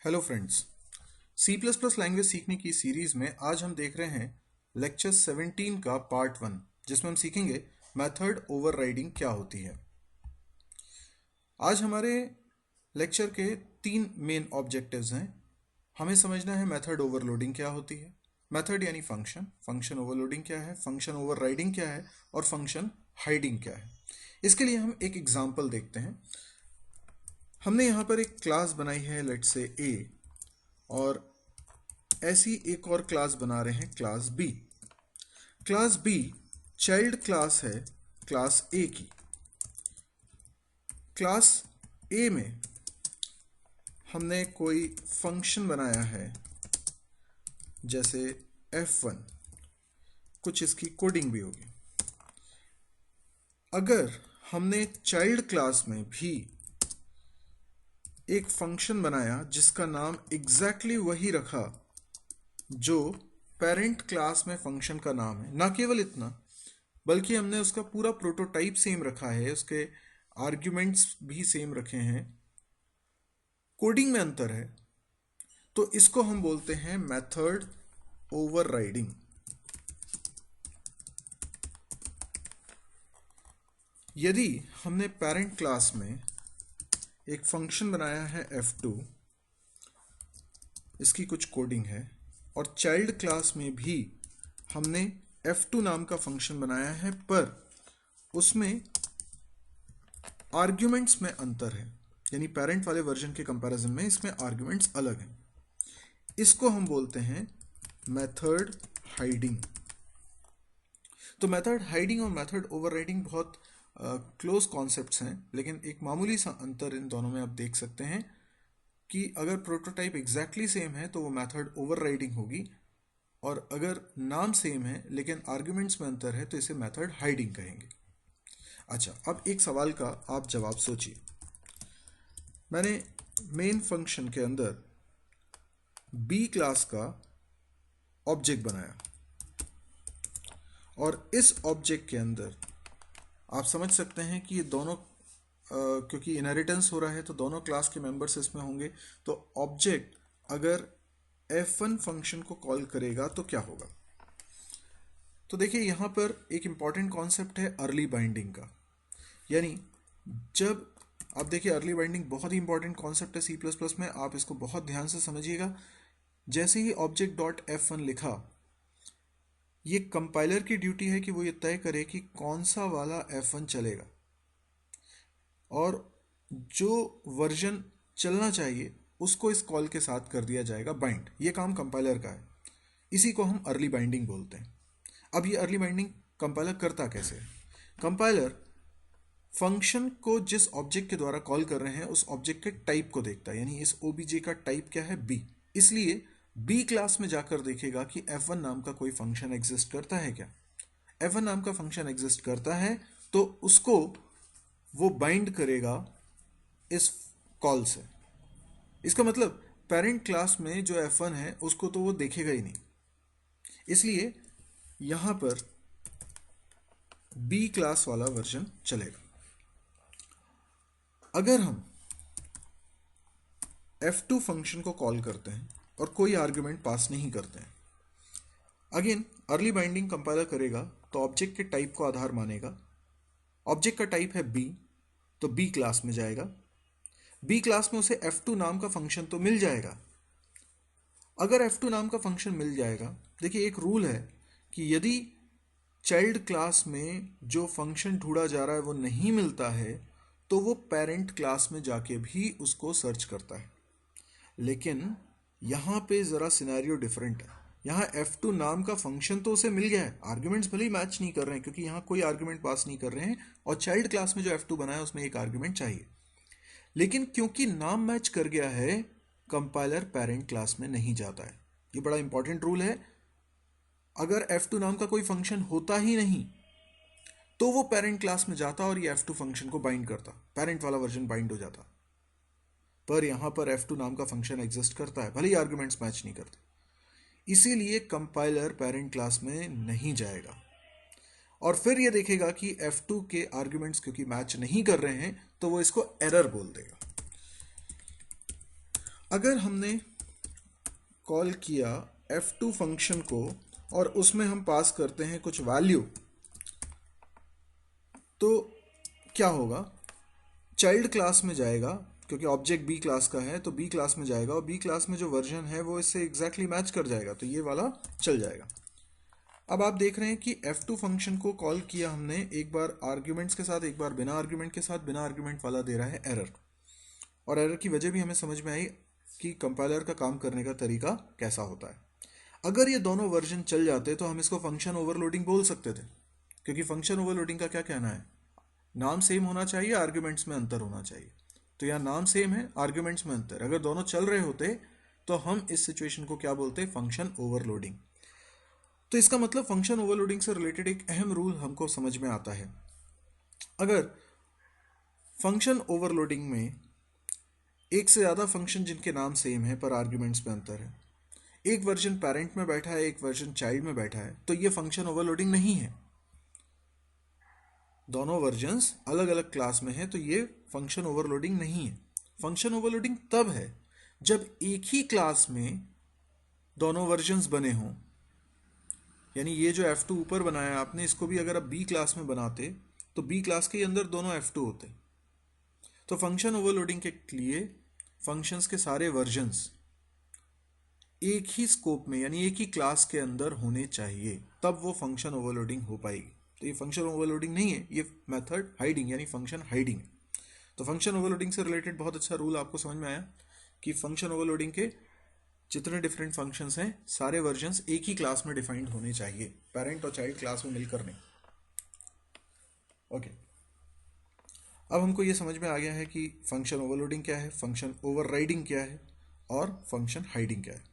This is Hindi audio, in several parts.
Hello friends, C plus plus language सीखने की सीरीज में आज हम देख रहे हैं लेक्चर 17 का पार्ट 1, जिसमें हम सीखेंगे मेथड ओवरराइडिंग क्या होती है। आज हमारे लेक्चर के 3 मेन ऑब्जेक्टिव्स हैं। हमें समझना है मेथड ओवरलोडिंग क्या होती है, मेथड यानी फंक्शन, फंक्शन ओवरलोडिंग क्या है, फंक्शन ओवरराइडिंग क्या है और फंक्शन हाइडिंग क्या है। इसके लिए हम एक एग्जाम्पल देखते हैं। हमने यहाँ पर एक क्लास बनाई है, लेट्स से ए, और ऐसी एक और क्लास बना रहे हैं class B. Class B child class है क्लास ए की। क्लास ए में हमने कोई फंक्शन बनाया है जैसे f1, कुछ इसकी कोडिंग भी होगी। अगर हमने चाइल्ड क्लास में भी एक फंक्शन बनाया जिसका नाम एग्जैक्टली वही रखा जो पेरेंट क्लास में फंक्शन का नाम है, ना केवल इतना बल्कि हमने उसका पूरा प्रोटोटाइप सेम रखा है, उसके आर्ग्यूमेंट्स भी सेम रखे हैं, कोडिंग में अंतर है, तो इसको हम बोलते हैं मेथड ओवरराइडिंग। यदि हमने पेरेंट क्लास में एक फंक्शन बनाया है f2, इसकी कुछ कोडिंग है, और चाइल्ड क्लास में भी हमने f2 नाम का फंक्शन बनाया है, पर उसमें आर्ग्यूमेंट्स में अंतर है, यानी पेरेंट वाले वर्जन के कंपैरिजन में इसमें आर्ग्यूमेंट्स अलग हैं। इसको हम बोलते हैं मेथड हाइडिंग। तो मेथड हाइडिंग और मेथड ओवरराइडिंग बहुत क्लोज कॉन्सेप्ट्स हैं, लेकिन एक मामूली सा अंतर इन दोनों में आप देख सकते हैं कि अगर प्रोटोटाइप एग्जैक्टली सेम है तो वो मेथड ओवरराइडिंग होगी, और अगर नाम सेम है लेकिन आर्ग्यूमेंट्स में अंतर है तो इसे मेथड हाइडिंग कहेंगे। अच्छा, अब एक सवाल का आप जवाब सोचिए। मैंने मेन फंक्शन के अंदर बी क्लास का ऑब्जेक्ट बनाया, और इस ऑब्जेक्ट के अंदर आप समझ सकते हैं कि ये दोनों क्योंकि इनहेरिटेंस हो रहा है तो दोनों क्लास के मेंबर्स इसमें होंगे। तो ऑब्जेक्ट अगर f1 फंक्शन को कॉल करेगा तो क्या होगा? तो देखिए, यहाँ पर एक इंपॉर्टेंट कॉन्सेप्ट है अर्ली बाइंडिंग का। यानी जब आप देखिए, अर्ली बाइंडिंग बहुत ही इंपॉर्टेंट कॉन्सेप्ट है सी प्लस प्लस में, आप इसको बहुत ध्यान से समझिएगा। जैसे ही ऑब्जेक्ट डॉट f1 लिखा, ये कंपाइलर की ड्यूटी है कि वो ये तय करे कि कौन सा वाला f1 चलेगा, और जो वर्जन चलना चाहिए उसको इस कॉल के साथ कर दिया जाएगा बाइंड। ये काम कंपाइलर का है, इसी को हम अर्ली बाइंडिंग बोलते हैं। अब ये अर्ली बाइंडिंग कंपाइलर करता कैसे है? कंपाइलर फंक्शन को जिस ऑब्जेक्ट के द्वारा कॉल कर रहे हैं उस ऑब्जेक्ट के टाइप को देखता है, यानी इस ओबीजे का टाइप क्या है? बी। इसलिए बी क्लास में जाकर देखेगा कि f1 नाम का कोई फंक्शन एग्जिस्ट करता है क्या। f1 नाम का फंक्शन एग्जिस्ट करता है तो उसको वो बाइंड करेगा इस कॉल से। इसका मतलब पेरेंट क्लास में जो f1 है उसको तो वो देखेगा ही नहीं, इसलिए यहां पर बी क्लास वाला वर्जन चलेगा। अगर हम f2 फंक्शन को कॉल करते हैं और कोई आर्ग्यूमेंट पास नहीं करते हैं, अगेन अर्ली बाइंडिंग कंपाइलर करेगा तो ऑब्जेक्ट के टाइप को आधार मानेगा। ऑब्जेक्ट का टाइप है बी, तो बी क्लास में जाएगा। बी क्लास में उसे f2 नाम का फंक्शन तो मिल जाएगा। अगर f2 नाम का फंक्शन मिल जाएगा, देखिए एक रूल है कि यदि चाइल्ड क्लास में जो फंक्शन ढूंढा जा रहा है वो नहीं मिलता है तो वो पेरेंट क्लास में जाके भी उसको सर्च करता है। लेकिन यहाँ पे ज़रा सिनेरियो डिफरेंट है। यहाँ f2 नाम का फंक्शन तो उसे मिल गया है, आर्ग्यूमेंट्स भले ही मैच नहीं कर रहे हैं क्योंकि यहाँ कोई आर्ग्यूमेंट पास नहीं कर रहे हैं, और चाइल्ड क्लास में जो f2 बनाया उसमें एक आर्ग्यूमेंट चाहिए। लेकिन क्योंकि नाम मैच कर गया है, कंपाइलर पेरेंट क्लास में नहीं जाता है। ये बड़ा इंपॉर्टेंट रूल है। अगर f2 नाम का कोई फंक्शन होता ही नहीं तो वो पेरेंट क्लास में जाता और ये f2 फंक्शन को बाइंड करता, पेरेंट वाला वर्जन बाइंड हो जाता। पर यहां पर f2 नाम का फंक्शन एग्जिस्ट करता है, भले ही आर्ग्यूमेंट्स मैच नहीं करते, इसीलिए कंपाइलर पेरेंट क्लास में नहीं जाएगा और फिर ये देखेगा कि f2 के आर्ग्यूमेंट्स क्योंकि मैच नहीं कर रहे हैं तो वो इसको एरर बोल देगा। अगर हमने कॉल किया F2 फंक्शन को और उसमें हम पास करते हैं कुछ वैल्यू, तो क्या होगा, चाइल्ड क्लास में जाएगा, क्योंकि ऑब्जेक्ट बी क्लास का है तो बी क्लास में जाएगा और बी क्लास में जो वर्जन है वो इससे एग्जैक्टली मैच कर जाएगा, तो ये वाला चल जाएगा। अब आप देख रहे हैं कि F2 फंक्शन को कॉल किया हमने, एक बार आर्ग्यूमेंट्स के साथ, एक बार बिना आर्ग्यूमेंट के साथ। बिना आर्ग्यूमेंट वाला दे रहा है एरर, और एरर की वजह भी हमें समझ में आई कि कंपाइलर का काम करने का तरीका कैसा होता है। अगर ये दोनों वर्जन चल जाते तो हम इसको फंक्शन ओवरलोडिंग बोल सकते थे, क्योंकि फंक्शन ओवरलोडिंग का क्या कहना है, नाम सेम होना चाहिए, आर्ग्यूमेंट्स में अंतर होना चाहिए। तो यहाँ नाम सेम है, आर्ग्यूमेंट्स में अंतर, अगर दोनों चल रहे होते तो हम इस सिचुएशन को क्या बोलते, फंक्शन ओवरलोडिंग। तो इसका मतलब फंक्शन ओवरलोडिंग से रिलेटेड एक अहम रूल हमको समझ में आता है। अगर फंक्शन ओवरलोडिंग में एक से ज़्यादा फंक्शन जिनके नाम सेम है पर आर्ग्यूमेंट्स में अंतर है, एक वर्जन पेरेंट में बैठा है, एक वर्जन चाइल्ड में बैठा है, तो ये फंक्शन ओवरलोडिंग नहीं है। दोनों वर्जन्स अलग अलग क्लास में है तो ये फंक्शन ओवरलोडिंग नहीं है। फंक्शन ओवरलोडिंग तब है जब एक ही क्लास में दोनों वर्जन्स बने हों, यानी ये जो F2 ऊपर बनाया आपने, इसको भी अगर आप B क्लास में बनाते तो B क्लास के अंदर दोनों F2 होते। तो फंक्शन ओवरलोडिंग के लिए फंक्शंस के सारे वर्जन्स एक ही स्कोप में यानी एक ही क्लास के अंदर होने चाहिए, तब वो फंक्शन ओवरलोडिंग हो पाएगी। तो ये फंक्शन ओवरलोडिंग नहीं है, ये मेथड हाइडिंग यानी फंक्शन हाइडिंग है। तो फंक्शन ओवरलोडिंग से रिलेटेड बहुत अच्छा रूल आपको समझ में आया कि फंक्शन ओवरलोडिंग के जितने डिफरेंट फंक्शंस हैं सारे वर्जन्स एक ही क्लास में डिफाइंड होने चाहिए, पेरेंट और चाइल्ड क्लास में मिलकर नहीं। ओके, अब हमको ये समझ में आ गया है कि फंक्शन ओवरलोडिंग क्या है, फंक्शन ओवरराइडिंग क्या है और फंक्शन हाइडिंग क्या है।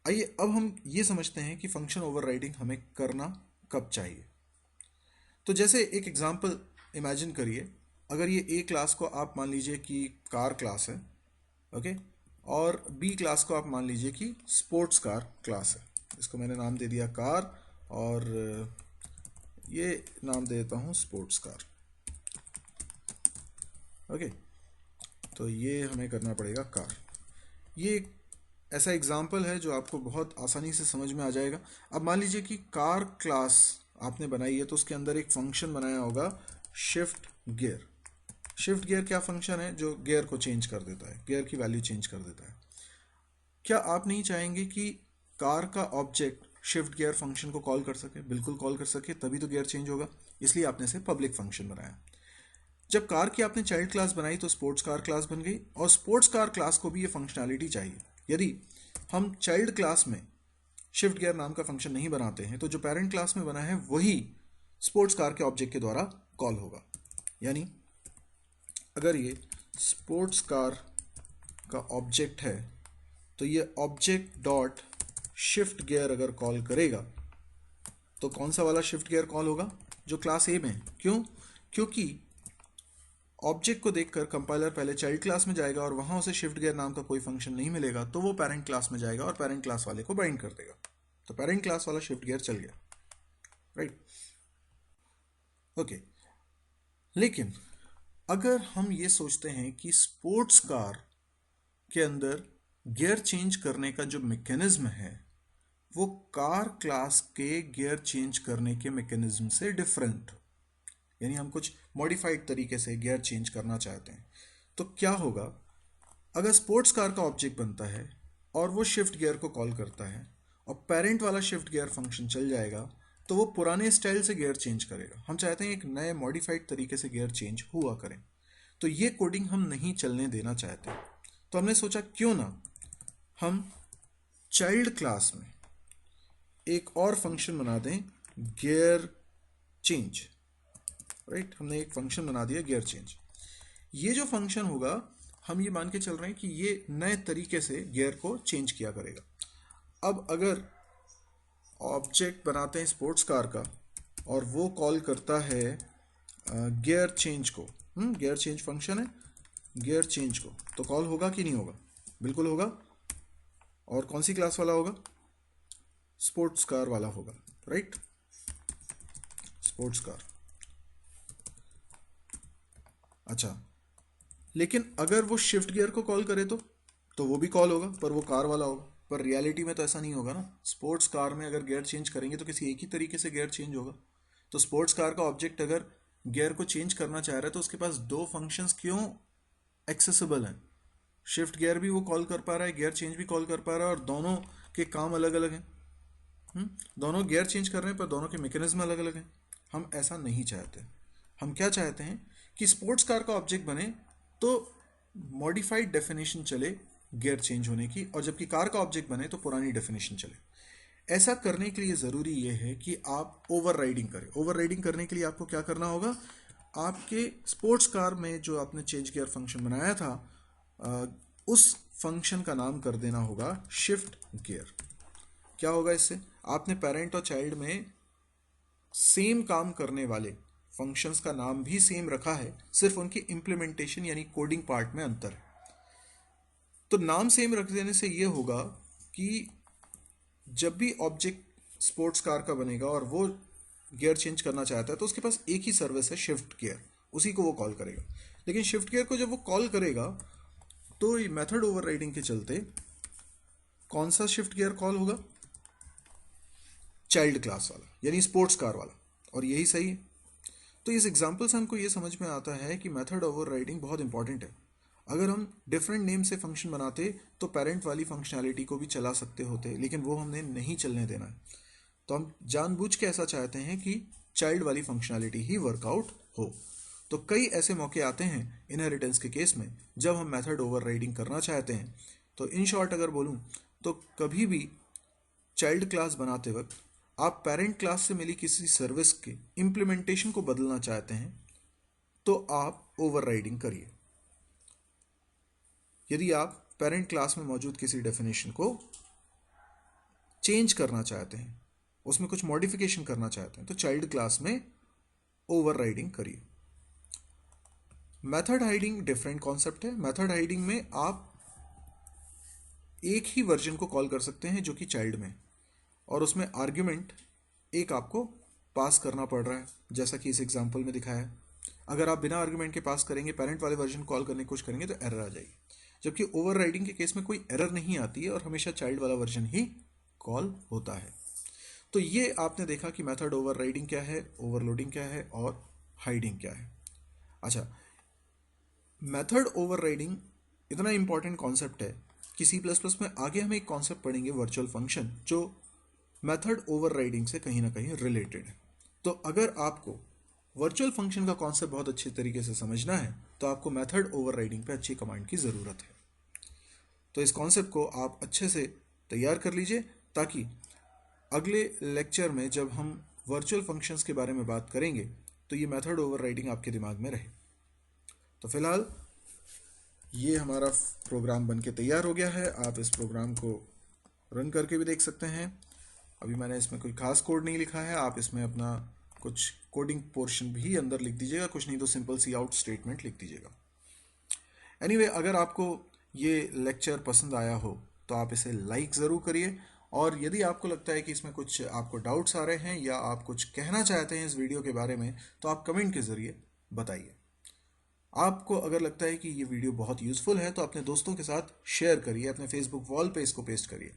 आइए अब हम ये समझते हैं कि फंक्शन ओवरराइडिंग हमें करना कब चाहिए। तो जैसे एक एग्जांपल इमेजिन करिए, अगर ये ए क्लास को आप मान लीजिए कि कार क्लास है, ओके, और बी क्लास को आप मान लीजिए कि स्पोर्ट्स कार क्लास है। इसको मैंने नाम दे दिया कार और ये नाम दे देता हूँ स्पोर्ट्स कार। ओके, तो ये हमें करना पड़ेगा कार। ये एक ऐसा एग्जाम्पल है जो आपको बहुत आसानी से समझ में आ जाएगा। अब मान लीजिए कि कार क्लास आपने बनाई है तो उसके अंदर एक फंक्शन बनाया होगा शिफ्ट गियर। शिफ्ट गियर क्या फंक्शन है, जो गियर को चेंज कर देता है, गियर की वैल्यू चेंज कर देता है। क्या आप नहीं चाहेंगे कि कार का ऑब्जेक्ट शिफ्ट गियर फंक्शन को कॉल कर सके? बिल्कुल कॉल कर सके, तभी तो गियर चेंज होगा, इसलिए आपने इसे पब्लिक फंक्शन बनाया। जब कार की आपने चाइल्ड क्लास बनाई तो स्पोर्ट्स कार क्लास बन गई, और स्पोर्ट्स कार क्लास को भी ये फंक्शनैलिटी चाहिए। यदि हम चाइल्ड क्लास में शिफ्ट गियर नाम का फंक्शन नहीं बनाते हैं तो जो पेरेंट क्लास में बना है वही स्पोर्ट्स कार के ऑब्जेक्ट के द्वारा कॉल होगा। यानी अगर ये स्पोर्ट्स कार का ऑब्जेक्ट है तो ये ऑब्जेक्ट डॉट शिफ्ट गियर अगर कॉल करेगा तो कौन सा वाला शिफ्ट गियर कॉल होगा, जो क्लास ए में है। क्यों? क्योंकि ऑब्जेक्ट को देखकर कंपाइलर पहले चाइल्ड क्लास में जाएगा और वहां उसे शिफ्ट गियर नाम का कोई फंक्शन नहीं मिलेगा, तो वो पेरेंट क्लास में जाएगा और पेरेंट क्लास वाले को बाइंड कर देगा। तो पेरेंट क्लास वाला शिफ्ट गियर चल गया, राइट। ओके, लेकिन अगर हम ये सोचते हैं कि स्पोर्ट्स कार के अंदर गियर चेंज करने का जो मैकेनिज्म है वो कार क्लास के गियर चेंज करने के मैकेनिज्म से डिफरेंट, यानी हम कुछ मॉडिफाइड तरीके से गियर चेंज करना चाहते हैं, तो क्या होगा? अगर स्पोर्ट्स कार का ऑब्जेक्ट बनता है और वो शिफ्ट गियर को कॉल करता है और पेरेंट वाला शिफ्ट गियर फंक्शन चल जाएगा तो वो पुराने स्टाइल से गियर चेंज करेगा। हम चाहते हैं एक नए मॉडिफाइड तरीके से गियर चेंज हुआ करें, तो ये कोडिंग हम नहीं चलने देना चाहते। तो हमने सोचा क्यों ना हम चाइल्ड क्लास में एक और फंक्शन बना दें गियर चेंज, राइट। हमने एक फंक्शन बना दिया गियर चेंज। ये जो फंक्शन होगा हम ये मान के चल रहे हैं कि ये नए तरीके से गियर को चेंज किया करेगा। अब अगर ऑब्जेक्ट बनाते हैं स्पोर्ट्स कार का और वो कॉल करता है गियर चेंज को, गियर चेंज फंक्शन है, गियर चेंज को, तो कॉल होगा कि नहीं होगा? बिल्कुल होगा। और कौन सी क्लास वाला होगा? स्पोर्ट्स कार वाला होगा, राइट, स्पोर्ट्स कार। अच्छा, लेकिन अगर वो शिफ्ट गियर को कॉल करे तो तो वो भी कॉल होगा, पर वो कार वाला होगा। पर रियलिटी में तो ऐसा नहीं होगा ना। स्पोर्ट्स कार में अगर गियर चेंज करेंगे तो किसी एक ही तरीके से गियर चेंज होगा। तो स्पोर्ट्स कार का ऑब्जेक्ट अगर गियर को चेंज करना चाह रहा है तो उसके पास दो फंक्शंस क्यों एक्सेसिबल हैं? शिफ्ट गियर भी वो कॉल कर पा रहा है, गियर चेंज भी कॉल कर पा रहा है, और दोनों के काम अलग अलग हैं। दोनों गियर चेंज कर रहे हैं पर दोनों के मैकेनिज्म अलग अलग हैं। हम ऐसा नहीं चाहते। हम क्या चाहते हैं कि स्पोर्ट्स कार का ऑब्जेक्ट बने तो मॉडिफाइड डेफिनेशन चले गियर चेंज होने की, और जबकि कार का ऑब्जेक्ट बने तो पुरानी डेफिनेशन चले। ऐसा करने के लिए ज़रूरी यह है कि आप ओवर राइडिंग करें। ओवर राइडिंग करने के लिए आपको क्या करना होगा? आपके स्पोर्ट्स कार में जो आपने चेंज गियर फंक्शन बनाया था, उस फंक्शन का नाम कर देना होगा शिफ्ट गियर। क्या होगा इससे? आपने पेरेंट और चाइल्ड में सेम काम करने वाले फंक्शंस का नाम भी सेम रखा है, सिर्फ उनकी इंप्लीमेंटेशन यानी कोडिंग पार्ट में अंतर है। तो नाम सेम रख देने से यह होगा कि जब भी ऑब्जेक्ट स्पोर्ट्स कार का बनेगा और वो गियर चेंज करना चाहता है तो उसके पास एक ही सर्विस है, शिफ्ट गियर, उसी को वो कॉल करेगा। लेकिन शिफ्ट गियर को जब वो कॉल करेगा तो ये मेथड ओवरराइडिंग के चलते कौन सा शिफ्ट गियर कॉल होगा? चाइल्ड क्लास वाला, यानी स्पोर्ट्स कार वाला। और यही सही है। तो इस एग्जाम्पल से हमको ये समझ में आता है कि मेथड ओवरराइडिंग बहुत इंपॉर्टेंट है। अगर हम डिफरेंट नेम से फंक्शन बनाते तो पेरेंट वाली फंक्शनैलिटी को भी चला सकते होते, लेकिन वो हमने नहीं चलने देना है। तो हम जानबूझ के ऐसा चाहते हैं कि चाइल्ड वाली फंक्शनैलिटी ही वर्कआउट हो। तो कई ऐसे मौके आते हैं इनहेरिटेंस के केस में जब हम मेथड ओवरराइडिंग करना चाहते हैं। तो इन शॉर्ट अगर बोलूं तो कभी भी चाइल्ड क्लास बनाते वक्त आप पेरेंट क्लास से मिली किसी सर्विस के इम्प्लीमेंटेशन को बदलना चाहते हैं तो आप ओवरराइडिंग करिए। यदि आप पेरेंट क्लास में मौजूद किसी डेफिनेशन को चेंज करना चाहते हैं, उसमें कुछ मॉडिफिकेशन करना चाहते हैं, तो चाइल्ड क्लास में ओवरराइडिंग करिए। मेथड हाइडिंग डिफरेंट कॉन्सेप्ट है। मेथड हाइडिंग में आप एक ही वर्जन को कॉल कर सकते हैं जो कि चाइल्ड में, और उसमें आर्ग्यूमेंट एक आपको पास करना पड़ रहा है, जैसा कि इस एग्जांपल में दिखाया है। अगर आप बिना आर्ग्यूमेंट के पास करेंगे, पेरेंट वाले वर्जन कॉल करने की कोशिश करेंगे तो एरर आ जाएगी। जबकि ओवरराइडिंग के केस में कोई एरर नहीं आती है और हमेशा चाइल्ड वाला वर्जन ही कॉल होता है। तो ये आपने देखा कि मेथड ओवरराइडिंग क्या है, ओवरलोडिंग क्या है और हाइडिंग क्या है। अच्छा, मेथड ओवरराइडिंग इतना इंपॉर्टेंट कॉन्सेप्ट है कि C++ में आगे हम एक कॉन्सेप्ट पढ़ेंगे, वर्चुअल फंक्शन, जो मेथड ओवरराइडिंग से कहीं ना कहीं रिलेटेड है। तो अगर आपको वर्चुअल फंक्शन का कॉन्सेप्ट बहुत अच्छे तरीके से समझना है तो आपको मेथड ओवरराइडिंग पे अच्छी कमांड की ज़रूरत है। तो इस कॉन्सेप्ट को आप अच्छे से तैयार कर लीजिए ताकि अगले लेक्चर में जब हम वर्चुअल फंक्शंस के बारे में बात करेंगे तो ये मेथड ओवरराइडिंग आपके दिमाग में रहे। तो फिलहाल ये हमारा प्रोग्राम बनके तैयार हो गया है। आप इस प्रोग्राम को रन करके भी देख सकते हैं। अभी मैंने इसमें कोई खास कोड नहीं लिखा है, आप इसमें अपना कुछ कोडिंग पोर्शन भी अंदर लिख दीजिएगा, कुछ नहीं तो सिंपल सी आउट स्टेटमेंट लिख दीजिएगा। एनीवे, अगर आपको ये लेक्चर पसंद आया हो तो आप इसे लाइक ज़रूर करिए, और यदि आपको लगता है कि इसमें कुछ आपको डाउट्स आ रहे हैं या आप कुछ कहना चाहते हैं इस वीडियो के बारे में तो आप कमेंट के ज़रिए बताइए। आपको अगर लगता है कि ये वीडियो बहुत यूज़फुल है तो अपने दोस्तों के साथ शेयर करिए, अपने फेसबुक वॉल पे इसको पेस्ट करिए।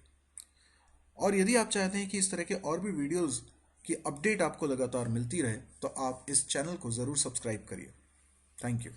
और यदि आप चाहते हैं कि इस तरह के और भी वीडियोस की अपडेट आपको लगातार मिलती रहे तो आप इस चैनल को ज़रूर सब्सक्राइब करिए। Thank you.